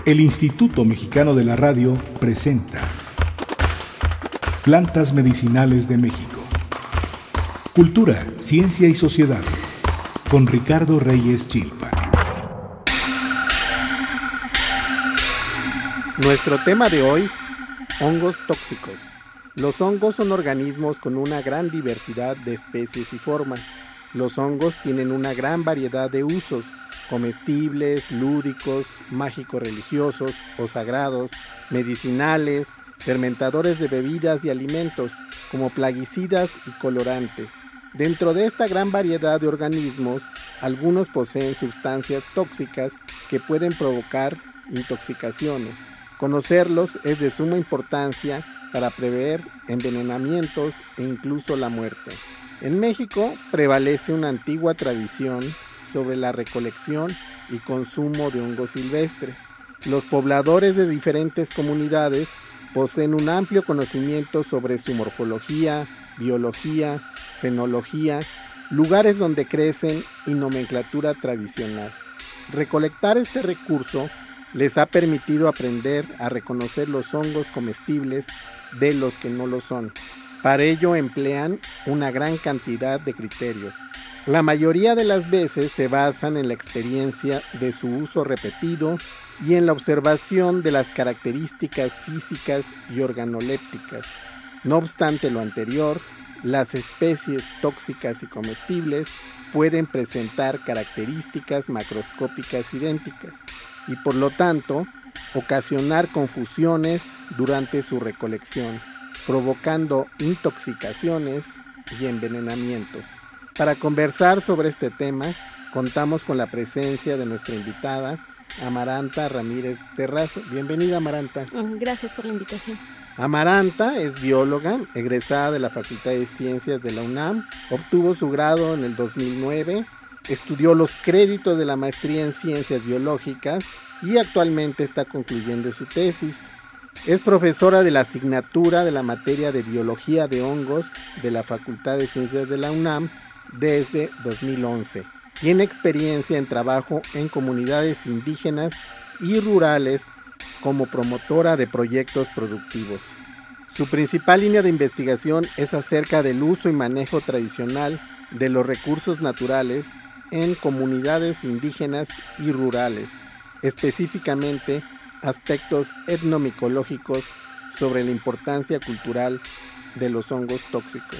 El Instituto Mexicano de la Radio presenta Plantas Medicinales de México. Cultura, ciencia y sociedad, con Ricardo Reyes Chilpa. Nuestro tema de hoy, hongos tóxicos. Los hongos son organismos con una gran diversidad de especies y formas. Los hongos tienen una gran variedad de usos, comestibles, lúdicos, mágico-religiosos o sagrados, medicinales, fermentadores de bebidas y alimentos, como plaguicidas y colorantes. Dentro de esta gran variedad de organismos, algunos poseen sustancias tóxicas que pueden provocar intoxicaciones. Conocerlos es de suma importancia para prever envenenamientos e incluso la muerte. En México prevalece una antigua tradición sobre la recolección y consumo de hongos silvestres. Los pobladores de diferentes comunidades poseen un amplio conocimiento sobre su morfología, biología, fenología, lugares donde crecen y nomenclatura tradicional. Recolectar este recurso les ha permitido aprender a reconocer los hongos comestibles de los que no lo son. Para ello emplean una gran cantidad de criterios. La mayoría de las veces se basan en la experiencia de su uso repetido y en la observación de las características físicas y organolépticas. No obstante lo anterior, las especies tóxicas y comestibles pueden presentar características macroscópicas idénticas y por lo tanto ocasionar confusiones durante su recolección, provocando intoxicaciones y envenenamientos. Para conversar sobre este tema, contamos con la presencia de nuestra invitada, Amaranta Ramírez Terrazo. Bienvenida, Amaranta. Gracias por la invitación. Amaranta es bióloga, egresada de la Facultad de Ciencias de la UNAM, obtuvo su grado en el 2009, estudió los créditos de la maestría en Ciencias Biológicas y actualmente está concluyendo su tesis. Es profesora de la asignatura de la materia de Biología de Hongos de la Facultad de Ciencias de la UNAM desde 2011. Tiene experiencia en trabajo en comunidades indígenas y rurales como promotora de proyectos productivos. Su principal línea de investigación es acerca del uso y manejo tradicional de los recursos naturales en comunidades indígenas y rurales, específicamente aspectos etnomicológicos sobre la importancia cultural de los hongos tóxicos.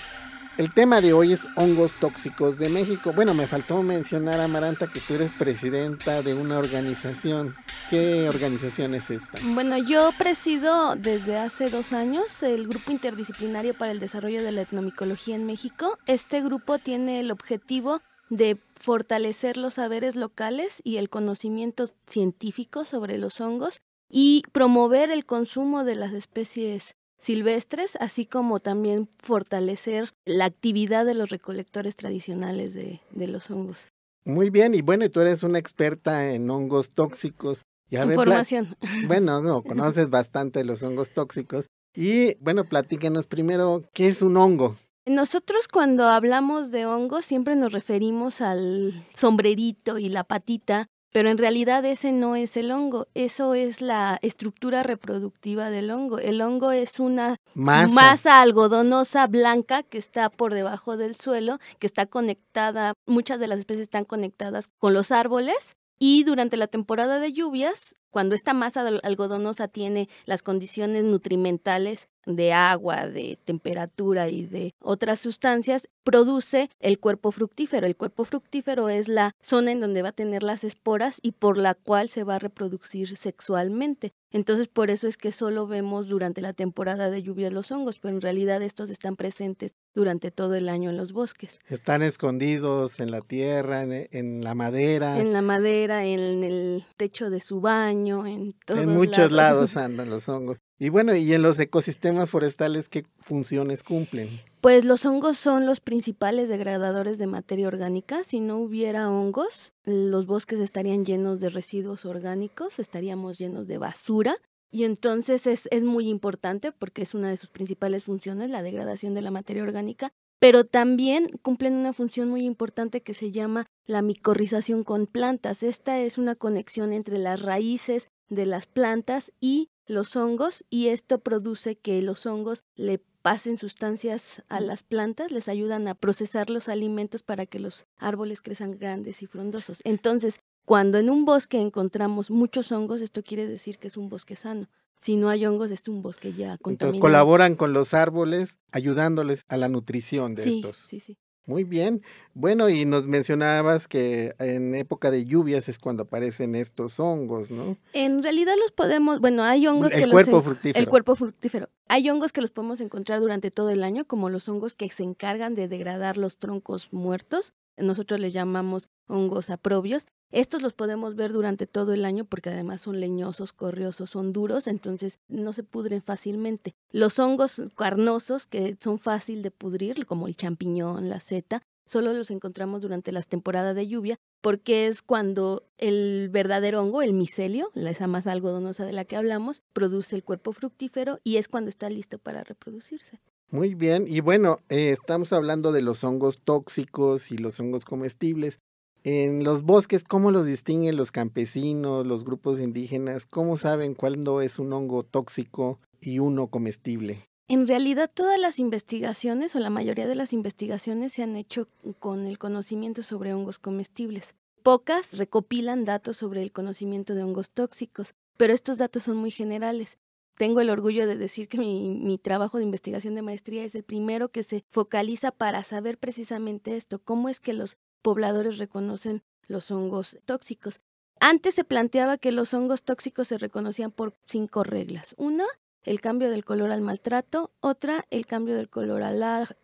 El tema de hoy es hongos tóxicos de México. Bueno, me faltó mencionar, Amaranta, que tú eres presidenta de una organización. ¿Qué organización es esta? Bueno, yo presido desde hace 2 años el Grupo Interdisciplinario para el Desarrollo de la Etnomicología en México. Este grupo tiene el objetivo de fortalecer los saberes locales y el conocimiento científico sobre los hongos y promover el consumo de las especies silvestres, así como también fortalecer la actividad de los recolectores tradicionales de los hongos. Muy bien, y bueno, tú eres una experta en hongos tóxicos. Información. Bueno, no, conoces bastante los hongos tóxicos. Y bueno, platícanos primero, ¿qué es un hongo? Nosotros cuando hablamos de hongos siempre nos referimos al sombrerito y la patita, pero en realidad ese no es el hongo, eso es la estructura reproductiva del hongo. El hongo es una masa algodonosa blanca que está por debajo del suelo, que está conectada, muchas de las especies están conectadas con los árboles y durante la temporada de lluvias, cuando esta masa algodonosa tiene las condiciones nutrimentales de agua, de temperatura y de otras sustancias, produce el cuerpo fructífero. El cuerpo fructífero es la zona en donde va a tener las esporas y por la cual se va a reproducir sexualmente. Entonces, por eso es que solo vemos durante la temporada de lluvias los hongos, pero en realidad estos están presentes durante todo el año en los bosques. Están escondidos en la tierra, en la madera. En la madera, en el techo de su baño, en todos lados. En muchos lados andan los hongos. Y bueno, ¿y en los ecosistemas forestales qué funciones cumplen? Pues los hongos son los principales degradadores de materia orgánica. Si no hubiera hongos, los bosques estarían llenos de residuos orgánicos, estaríamos llenos de basura. Y entonces es muy importante porque es una de sus principales funciones, la degradación de la materia orgánica. Pero también cumplen una función muy importante que se llama la micorrización con plantas. Esta es una conexión entre las raíces de las plantas y los hongos, y esto produce que los hongos le pasen sustancias a las plantas, les ayudan a procesar los alimentos para que los árboles crezcan grandes y frondosos. Entonces, cuando en un bosque encontramos muchos hongos, esto quiere decir que es un bosque sano. Si no hay hongos, es un bosque ya contaminado. Entonces colaboran con los árboles, ayudándoles a la nutrición de estos. Sí. Muy bien. Bueno, y nos mencionabas que en época de lluvias es cuando aparecen estos hongos, ¿no? En realidad los podemos, hay hongos El cuerpo fructífero. El cuerpo fructífero. Hay hongos que los podemos encontrar durante todo el año, como los hongos que se encargan de degradar los troncos muertos. Nosotros les llamamos hongos aprobios. Estos los podemos ver durante todo el año porque además son leñosos, corriosos, son duros, entonces no se pudren fácilmente. Los hongos carnosos, que son fácil de pudrir, como el champiñón, la seta, solo los encontramos durante las temporadas de lluvia porque es cuando el verdadero hongo, el micelio, esa masa algodonosa de la que hablamos, produce el cuerpo fructífero y es cuando está listo para reproducirse. Muy bien, y bueno, estamos hablando de los hongos tóxicos y los hongos comestibles. En los bosques, ¿cómo los distinguen los campesinos, los grupos indígenas? ¿Cómo saben cuándo es un hongo tóxico y uno comestible? En realidad todas las investigaciones o la mayoría de las investigaciones se han hecho con el conocimiento sobre hongos comestibles. Pocas recopilan datos sobre el conocimiento de hongos tóxicos, pero estos datos son muy generales. Tengo el orgullo de decir que mi trabajo de investigación de maestría es el primero que se focaliza para saber precisamente esto, cómo es que los pobladores reconocen los hongos tóxicos. Antes se planteaba que los hongos tóxicos se reconocían por 5 reglas. Una, el cambio del color al maltrato. Otra, el cambio del color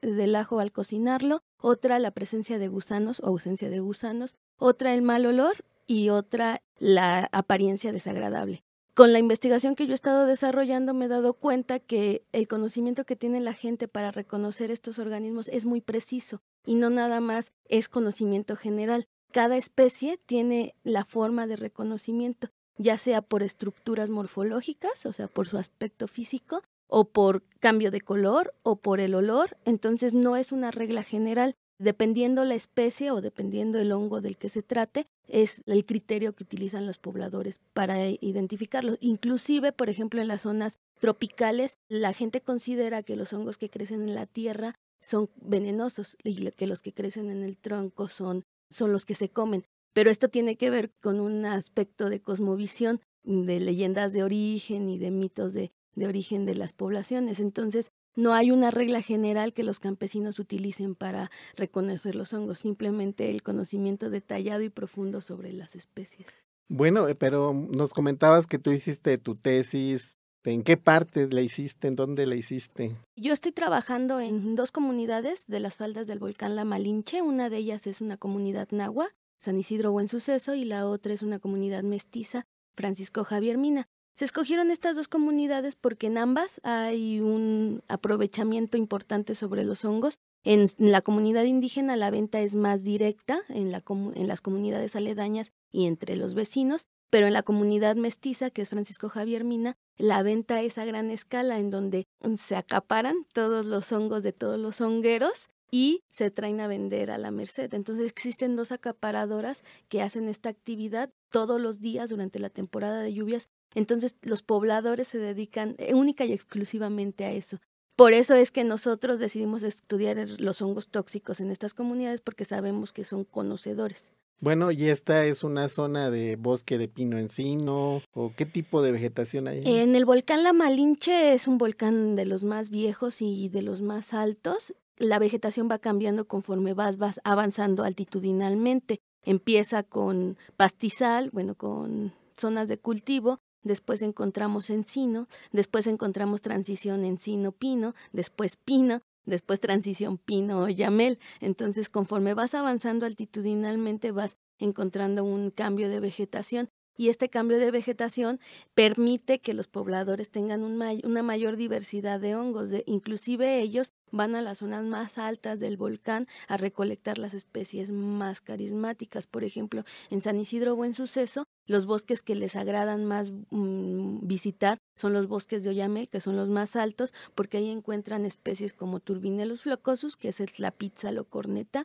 del ajo al cocinarlo. Otra, la presencia de gusanos o ausencia de gusanos. Otra, el mal olor. Y otra, la apariencia desagradable. Con la investigación que yo he estado desarrollando me he dado cuenta que el conocimiento que tiene la gente para reconocer estos organismos es muy preciso y no nada más es conocimiento general. Cada especie tiene la forma de reconocimiento, ya sea por estructuras morfológicas, o sea, por su aspecto físico, o por cambio de color, o por el olor. Entonces no es una regla general. Dependiendo la especie o dependiendo el hongo del que se trate, es el criterio que utilizan los pobladores para identificarlos. Inclusive, por ejemplo, en las zonas tropicales, la gente considera que los hongos que crecen en la tierra son venenosos y que los que crecen en el tronco son los que se comen. Pero esto tiene que ver con un aspecto de cosmovisión, de leyendas de origen y de mitos de origen de las poblaciones. Entonces, no hay una regla general que los campesinos utilicen para reconocer los hongos, simplemente el conocimiento detallado y profundo sobre las especies. Bueno, pero nos comentabas que tú hiciste tu tesis. ¿En qué parte la hiciste? ¿En dónde la hiciste? Yo estoy trabajando en 2 comunidades de las faldas del volcán La Malinche. Una de ellas es una comunidad nahua, San Isidro Buen Suceso, y la otra es una comunidad mestiza, Francisco Javier Mina. Se escogieron estas 2 comunidades porque en ambas hay un aprovechamiento importante sobre los hongos. En la comunidad indígena la venta es más directa, en las comunidades aledañas y entre los vecinos, pero en la comunidad mestiza, que es Francisco Javier Mina, la venta es a gran escala, en donde se acaparan todos los hongos de todos los hongueros y se traen a vender a la merced. Entonces existen 2 acaparadoras que hacen esta actividad todos los días durante la temporada de lluvias. Entonces los pobladores se dedican única y exclusivamente a eso. Por eso es que nosotros decidimos estudiar los hongos tóxicos en estas comunidades, porque sabemos que son conocedores. Bueno, ¿y esta es una zona de bosque de pino encino o qué tipo de vegetación hay? En el volcán La Malinche es un volcán de los más viejos y de los más altos. La vegetación va cambiando conforme vas avanzando altitudinalmente. Empieza con pastizal, con zonas de cultivo. Después encontramos encino, después encontramos transición encino-pino, después pino, después transición pino-oyamel. Entonces, conforme vas avanzando altitudinalmente, vas encontrando un cambio de vegetación y este cambio de vegetación permite que los pobladores tengan una mayor diversidad de hongos. Inclusive ellos van a las zonas más altas del volcán a recolectar las especies más carismáticas. Por ejemplo, en San Isidro Buen Suceso, los bosques que les agradan más visitar son los bosques de oyamel, que son los más altos, porque ahí encuentran especies como Turbinellus flocosus, que es la pizza locorneta,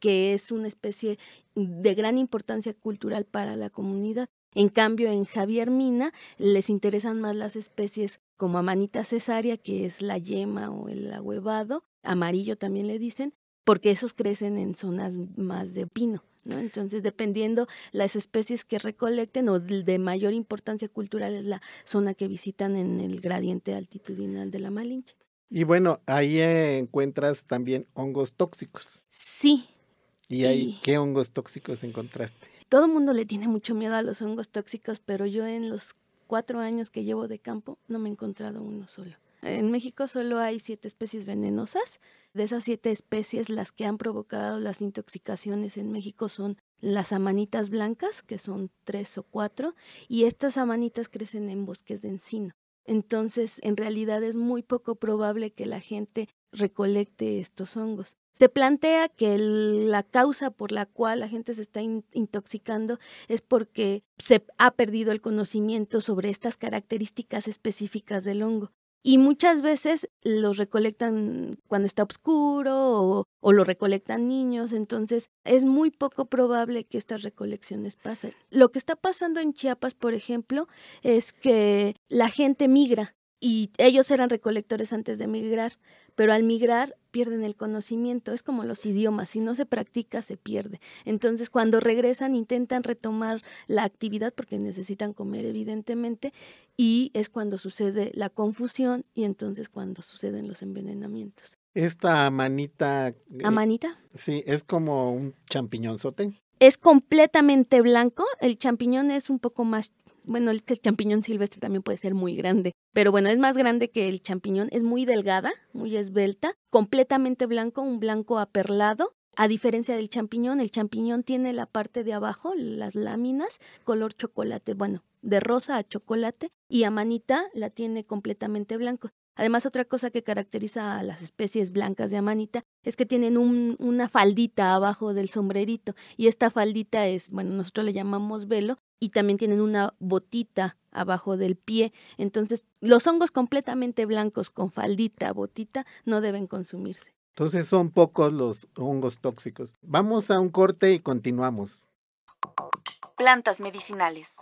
que es una especie de gran importancia cultural para la comunidad. En cambio, en Javier Mina les interesan más las especies como Amanita cesárea, que es la yema o el ahuevado, amarillo también le dicen, porque esos crecen en zonas más de pino, ¿no? Entonces, dependiendo las especies que recolecten o de mayor importancia cultural es la zona que visitan en el gradiente altitudinal de la Malinche. Y bueno, ahí encuentras también hongos tóxicos. Sí. ¿Y ahí qué hongos tóxicos encontraste? Todo el mundo le tiene mucho miedo a los hongos tóxicos, pero yo en los 4 años que llevo de campo no me he encontrado uno solo. En México solo hay 7 especies venenosas. De esas 7 especies, las que han provocado las intoxicaciones en México son las amanitas blancas, que son 3 o 4, y estas amanitas crecen en bosques de encino. Entonces, en realidad es muy poco probable que la gente recolecte estos hongos. Se plantea que la causa por la cual la gente se está intoxicando es porque se ha perdido el conocimiento sobre estas características específicas del hongo. Y muchas veces los recolectan cuando está oscuro o lo recolectan niños, entonces es muy poco probable que estas recolecciones pasen. Lo que está pasando en Chiapas, por ejemplo, es que la gente migra y ellos eran recolectores antes de migrar, pero al migrar pierden el conocimiento, es como los idiomas, si no se practica se pierde. Entonces cuando regresan intentan retomar la actividad porque necesitan comer evidentemente y es cuando sucede la confusión y entonces cuando suceden los envenenamientos. Esta amanita... ¿Amanita? Sí, es como un champiñonzote. Es completamente blanco, el champiñón es un poco más... Bueno, el champiñón silvestre también puede ser muy grande, pero bueno, es más grande que el champiñón, es muy delgada, muy esbelta, completamente blanco, un blanco aperlado. A diferencia del champiñón, el champiñón tiene la parte de abajo, las láminas, color chocolate, bueno, de rosa a chocolate, y amanita la tiene completamente blanco. Además, otra cosa que caracteriza a las especies blancas de amanita es que tienen una faldita abajo del sombrerito, y esta faldita es, bueno, nosotros le llamamos velo, y también tienen una botita abajo del pie. Entonces, los hongos completamente blancos con faldita, botita, no deben consumirse. Entonces son pocos los hongos tóxicos. Vamos a un corte y continuamos. Plantas medicinales.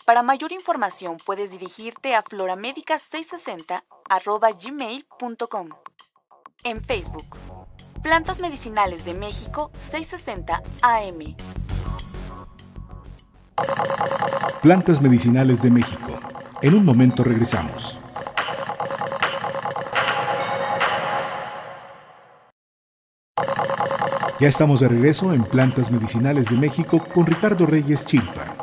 Para mayor información puedes dirigirte a floramedica660@gmail.com. En Facebook, Plantas Medicinales de México 660 AM. Plantas Medicinales de México. En un momento regresamos. Ya estamos de regreso en Plantas Medicinales de México con Ricardo Reyes Chilpa.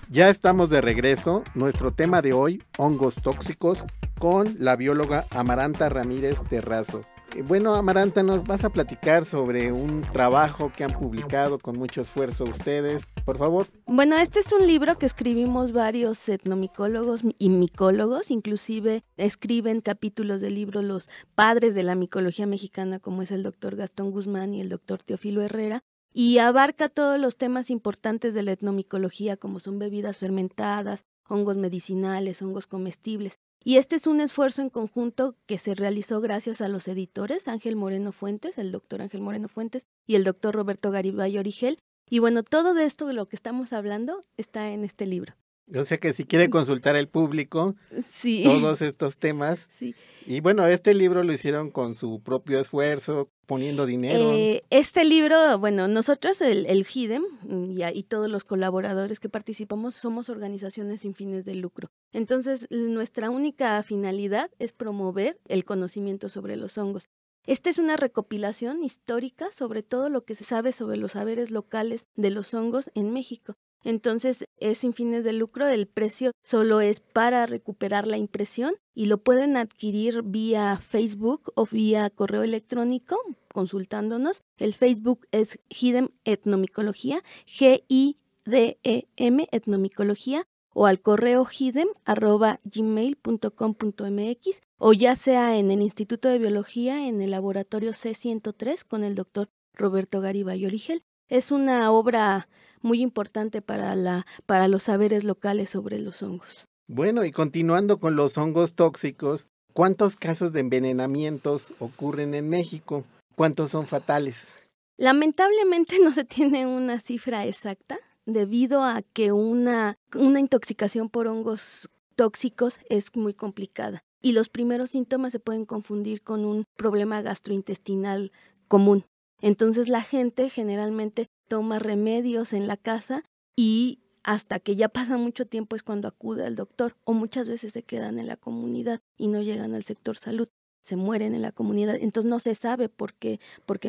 Ya estamos de regreso. Nuestro tema de hoy, hongos tóxicos, con la bióloga Amaranta Ramírez Terrazo. Bueno, Amaranta, nos vas a platicar sobre un trabajo que han publicado con mucho esfuerzo ustedes, por favor. Bueno, este es un libro que escribimos varios etnomicólogos y micólogos, inclusive escriben capítulos del libro los padres de la micología mexicana, como es el doctor Gastón Guzmán y el doctor Teófilo Herrera, y abarca todos los temas importantes de la etnomicología, como son bebidas fermentadas, hongos medicinales, hongos comestibles. Y este es un esfuerzo en conjunto que se realizó gracias a los editores Ángel Moreno Fuentes, el doctor Ángel Moreno Fuentes y el doctor Roberto Garibay Origel. Y bueno, todo de esto de lo que estamos hablando está en este libro. O sea que si quiere consultar el público, sí, todos estos temas. Sí. Y bueno, este libro lo hicieron con su propio esfuerzo, poniendo dinero. Este libro, bueno, nosotros, el GIDEM y todos los colaboradores que participamos somos organizaciones sin fines de lucro. Entonces, nuestra única finalidad es promover el conocimiento sobre los hongos. Esta es una recopilación histórica sobre todo lo que se sabe sobre los saberes locales de los hongos en México. Entonces es sin fines de lucro, el precio solo es para recuperar la impresión y lo pueden adquirir vía Facebook o vía correo electrónico consultándonos. El Facebook es GIDEM Etnomicología, GIDEM Etnomicología, o al correo gidem@gmail.com.mx, o ya sea en el Instituto de Biología en el laboratorio C103 con el doctor Roberto Garibay Origel. Es una obra muy importante para los saberes locales sobre los hongos. Bueno, y continuando con los hongos tóxicos, ¿Cuántos casos de envenenamientos ocurren en México? ¿Cuántos son fatales? Lamentablemente no se tiene una cifra exacta debido a que una intoxicación por hongos tóxicos es muy complicada y los primeros síntomas se pueden confundir con un problema gastrointestinal común. Entonces la gente generalmente toma remedios en la casa y hasta que ya pasa mucho tiempo es cuando acude al doctor, o muchas veces se quedan en la comunidad y no llegan al sector salud, se mueren en la comunidad, entonces no se sabe por qué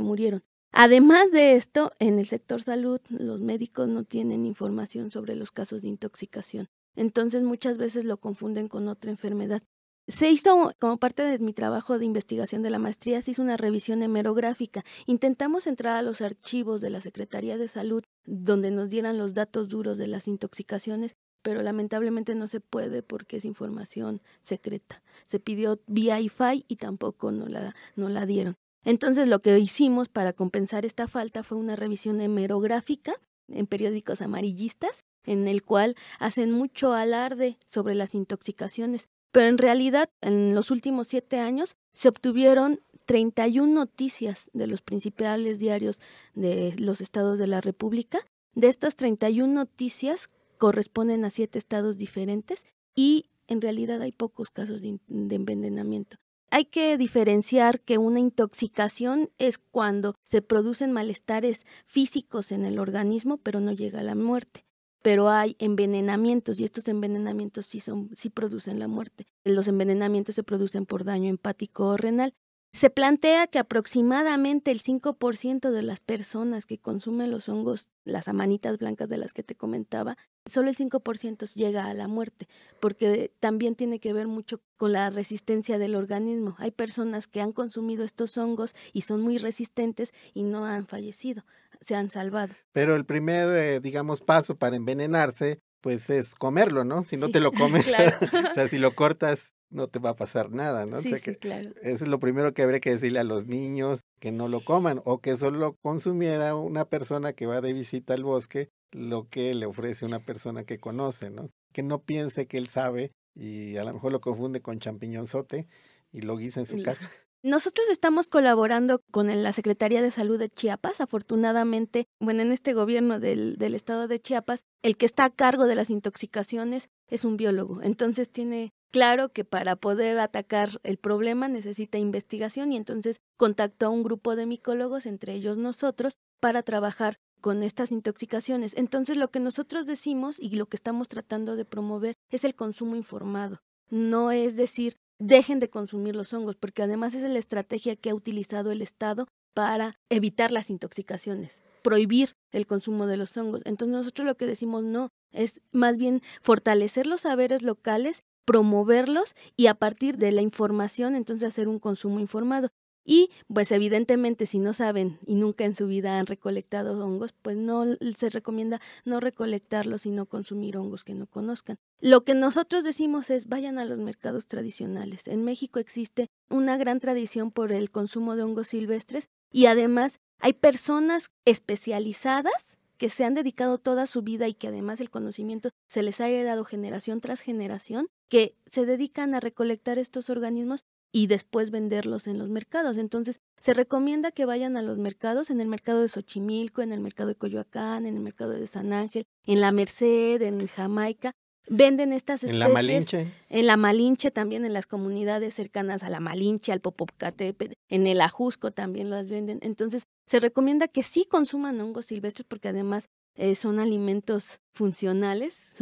murieron. Además de esto, en el sector salud los médicos no tienen información sobre los casos de intoxicación, entonces muchas veces lo confunden con otra enfermedad. Se hizo, como parte de mi trabajo de investigación de la maestría, se hizo una revisión hemerográfica. Intentamos entrar a los archivos de la Secretaría de Salud, donde nos dieran los datos duros de las intoxicaciones, pero lamentablemente no se puede porque es información secreta. Se pidió vía IFAI y tampoco no la dieron. Entonces lo que hicimos para compensar esta falta fue una revisión hemerográfica en periódicos amarillistas, en el cual hacen mucho alarde sobre las intoxicaciones. Pero en realidad, en los últimos 7 años, se obtuvieron 31 noticias de los principales diarios de los estados de la República. De estas 31 noticias corresponden a 7 estados diferentes y en realidad hay pocos casos de envenenamiento. Hay que diferenciar que una intoxicación es cuando se producen malestares físicos en el organismo, pero no llega a la muerte. Pero hay envenenamientos y estos envenenamientos sí producen la muerte. Los envenenamientos se producen por daño hepático o renal. Se plantea que aproximadamente el 5% de las personas que consumen los hongos, las amanitas blancas de las que te comentaba, solo el 5% llega a la muerte, porque también tiene que ver mucho con la resistencia del organismo. Hay personas que han consumido estos hongos y son muy resistentes y no han fallecido, se han salvado. Pero el primer, paso para envenenarse, pues es comerlo, ¿no? Si no te lo comes, claro. o sea, si lo cortas, no te va a pasar nada, ¿no? Sí, O sea que claro. eso es lo primero que habría que decirle a los niños, que no lo coman, o que solo consumiera una persona que va de visita al bosque lo que le ofrece una persona que conoce, ¿no? Que no piense que él sabe y a lo mejor lo confunde con champiñonzote y lo guisa en su casa. Nosotros estamos colaborando con la Secretaría de Salud de Chiapas. Afortunadamente, en este gobierno del estado de Chiapas, el que está a cargo de las intoxicaciones es un biólogo. Entonces tiene claro que para poder atacar el problema necesita investigación y entonces contactó a un grupo de micólogos, entre ellos nosotros, para trabajar con estas intoxicaciones. Entonces lo que nosotros decimos y lo que estamos tratando de promover es el consumo informado. No es decir, dejen de consumir los hongos, porque además esa es la estrategia que ha utilizado el Estado para evitar las intoxicaciones, prohibir el consumo de los hongos. Entonces nosotros lo que decimos no, es más bien fortalecer los saberes locales, promoverlos y a partir de la información entonces hacer un consumo informado. Y pues evidentemente si no saben y nunca en su vida han recolectado hongos, pues no se recomienda no recolectarlos y no consumir hongos que no conozcan. Lo que nosotros decimos es vayan a los mercados tradicionales. En México existe una gran tradición por el consumo de hongos silvestres y además hay personas especializadas que se han dedicado toda su vida y que además el conocimiento se les ha heredado generación tras generación, que se dedican a recolectar estos organismos y después venderlos en los mercados. Entonces, se recomienda que vayan a los mercados, en el mercado de Xochimilco, en el mercado de Coyoacán, en el mercado de San Ángel, en la Merced, en Jamaica. Venden estas especies. En la Malinche. En la Malinche también, en las comunidades cercanas a la Malinche, al Popocatépetl, en el Ajusco también las venden. Entonces, se recomienda que sí consuman hongos silvestres porque además son alimentos funcionales,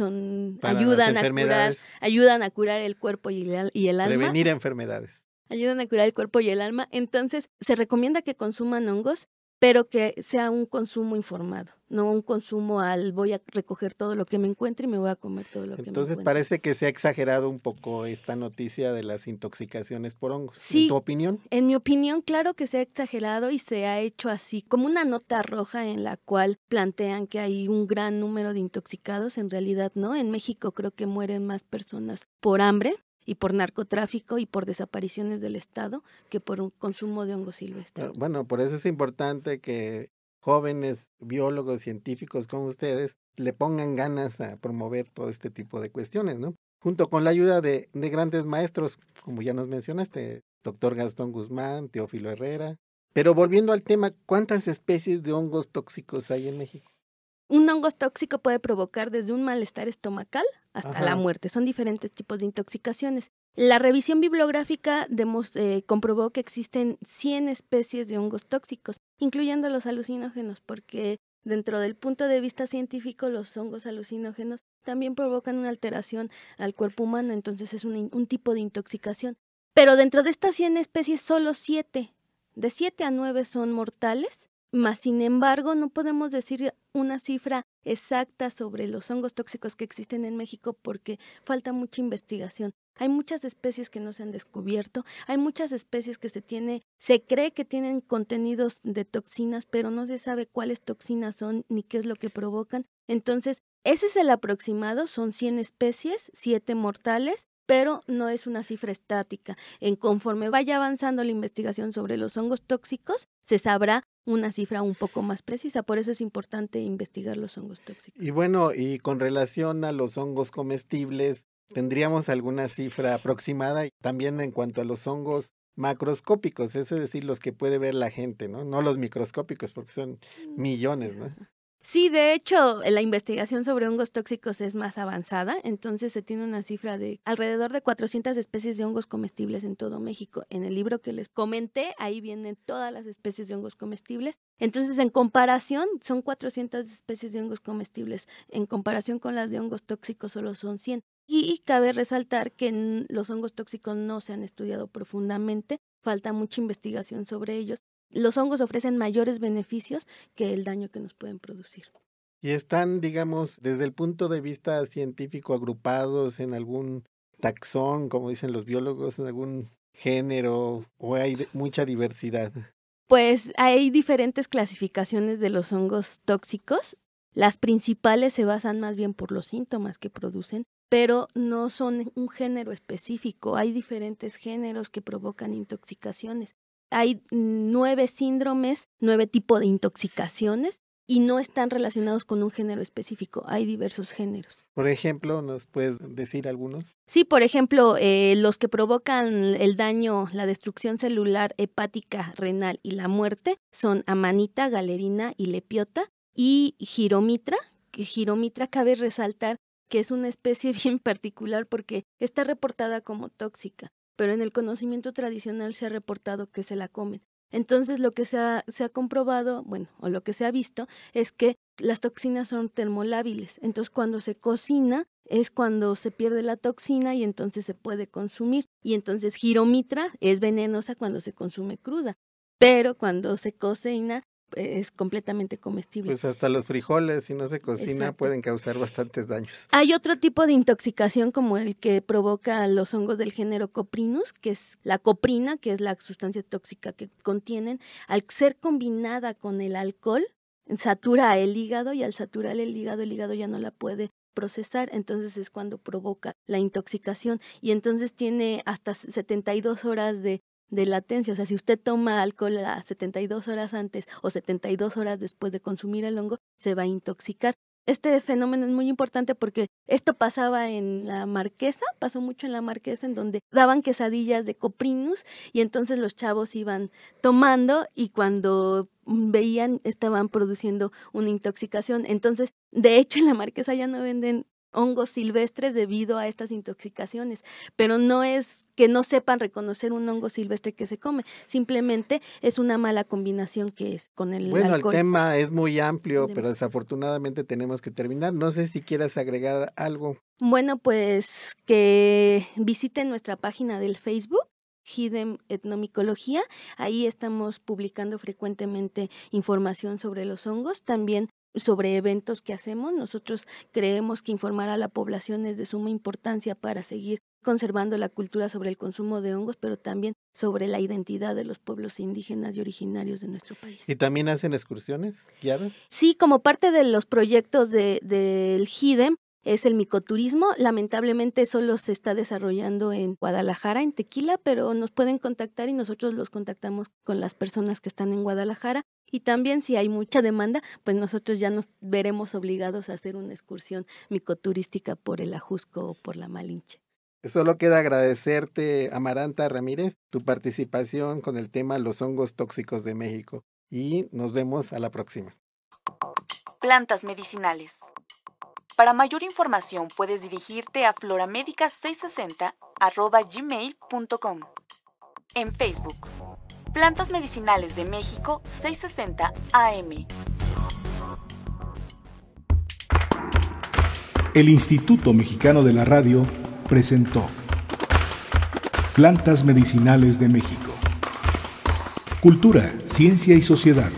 ayudan a curar el cuerpo y el alma. Prevenir enfermedades. Ayudan a curar el cuerpo y el alma. Entonces, se recomienda que consuman hongos, pero que sea un consumo informado, no un consumo voy a recoger todo lo que me encuentre y me voy a comer todo lo que me encuentre. Entonces, parece que se ha exagerado un poco esta noticia de las intoxicaciones por hongos. Sí, ¿en tu opinión? En mi opinión, claro que se ha exagerado y se ha hecho así, como una nota roja en la cual plantean que hay un gran número de intoxicados. En realidad, no. En México creo que mueren más personas por hambre y por narcotráfico y por desapariciones del Estado que por un consumo de hongos silvestres. Bueno, por eso es importante que jóvenes biólogos, científicos como ustedes le pongan ganas a promover todo este tipo de cuestiones, ¿no? junto con la ayuda de grandes maestros, como ya nos mencionaste, doctor Gastón Guzmán, Teófilo Herrera. Pero volviendo al tema, ¿cuántas especies de hongos tóxicos hay en México? Un hongo tóxico puede provocar desde un malestar estomacal hasta la Ajá. muerte. Son diferentes tipos de intoxicaciones. La revisión bibliográfica comprobó que existen 100 especies de hongos tóxicos, incluyendo los alucinógenos, porque dentro del punto de vista científico, los hongos alucinógenos también provocan una alteración al cuerpo humano, entonces es un tipo de intoxicación. Pero dentro de estas 100 especies, solo 7, de 7 a 9 son mortales. Mas, sin embargo, no podemos decir una cifra exacta sobre los hongos tóxicos que existen en México porque falta mucha investigación. Hay muchas especies que no se han descubierto, hay muchas especies que se cree que tienen contenidos de toxinas, pero no se sabe cuáles toxinas son ni qué es lo que provocan. Entonces, ese es el aproximado, son 100 especies, 7 mortales, pero no es una cifra estática. Conforme vaya avanzando la investigación sobre los hongos tóxicos, se sabrá una cifra un poco más precisa. Por eso es importante investigar los hongos tóxicos. Y bueno, y con relación a los hongos comestibles, ¿tendríamos alguna cifra aproximada? También en cuanto a los hongos macroscópicos, eso es decir, los que puede ver la gente, ¿no? No los microscópicos, porque son millones, ¿no? Sí, de hecho, la investigación sobre hongos tóxicos es más avanzada, entonces se tiene una cifra de alrededor de 400 especies de hongos comestibles en todo México. En el libro que les comenté, ahí vienen todas las especies de hongos comestibles. Entonces, en comparación, son 400 especies de hongos comestibles. En comparación con las de hongos tóxicos, solo son 100. Y cabe resaltar que los hongos tóxicos no se han estudiado profundamente, falta mucha investigación sobre ellos. Los hongos ofrecen mayores beneficios que el daño que nos pueden producir. Y están, digamos, desde el punto de vista científico, agrupados en algún taxón, como dicen los biólogos, en algún género, o hay mucha diversidad. Pues hay diferentes clasificaciones de los hongos tóxicos. Las principales se basan más bien por los síntomas que producen, pero no son un género específico. Hay diferentes géneros que provocan intoxicaciones. Hay 9 síndromes, 9 tipos de intoxicaciones y no están relacionados con un género específico. Hay diversos géneros. Por ejemplo, ¿nos puedes decir algunos? Sí, por ejemplo, los que provocan el daño, la destrucción celular, hepática, renal y la muerte son amanita, galerina y lepiota y giromitra. Que giromitra cabe resaltar que es una especie bien particular porque está reportada como tóxica, pero en el conocimiento tradicional se ha reportado que se la comen. Entonces lo que se ha comprobado, o lo que se ha visto, es que las toxinas son termolábiles. Entonces cuando se cocina es cuando se pierde la toxina y entonces se puede consumir. Y entonces giromitra es venenosa cuando se consume cruda, pero cuando se cocina es completamente comestible. Pues hasta los frijoles, si no se cocina, Exacto. Pueden causar bastantes daños. Hay otro tipo de intoxicación como el que provoca los hongos del género Coprinus, que es la coprina, que es la sustancia tóxica que contienen. Al ser combinada con el alcohol, satura el hígado y al saturar el hígado ya no la puede procesar, entonces es cuando provoca la intoxicación y entonces tiene hasta 72 horas de latencia. O sea, si usted toma alcohol a 72 horas antes o 72 horas después de consumir el hongo, se va a intoxicar. Este fenómeno es muy importante porque esto pasaba en la Marquesa, pasó mucho en la Marquesa, en donde daban quesadillas de Coprinus y entonces los chavos iban tomando y cuando veían estaban produciendo una intoxicación. Entonces, de hecho, en la Marquesa ya no venden hongos silvestres debido a estas intoxicaciones, pero no es que no sepan reconocer un hongo silvestre que se come, simplemente es una mala combinación que es con el alcohol. El tema es muy amplio, pero desafortunadamente tenemos que terminar. No sé si quieras agregar algo. Bueno, pues que visiten nuestra página del Facebook, HIDEM Etnomicología. Ahí estamos publicando frecuentemente información sobre los hongos, también sobre eventos que hacemos. Nosotros creemos que informar a la población es de suma importancia para seguir conservando la cultura sobre el consumo de hongos, pero también sobre la identidad de los pueblos indígenas y originarios de nuestro país. ¿Y también hacen excursiones guiadas? Sí, como parte de los proyectos del HIDEM, es el micoturismo. Lamentablemente solo se está desarrollando en Guadalajara, en Tequila, pero nos pueden contactar y nosotros los contactamos con las personas que están en Guadalajara. Y también si hay mucha demanda, pues nosotros ya nos veremos obligados a hacer una excursión micoturística por el Ajusco o por la Malinche. Solo queda agradecerte, Amaranta Ramírez, tu participación con el tema Los hongos tóxicos de México. Y nos vemos a la próxima. Plantas medicinales. Para mayor información puedes dirigirte a floramedica660@gmail.com. En Facebook, Plantas Medicinales de México 660 AM. El Instituto Mexicano de la Radio presentó Plantas Medicinales de México. Cultura, ciencia y sociedad.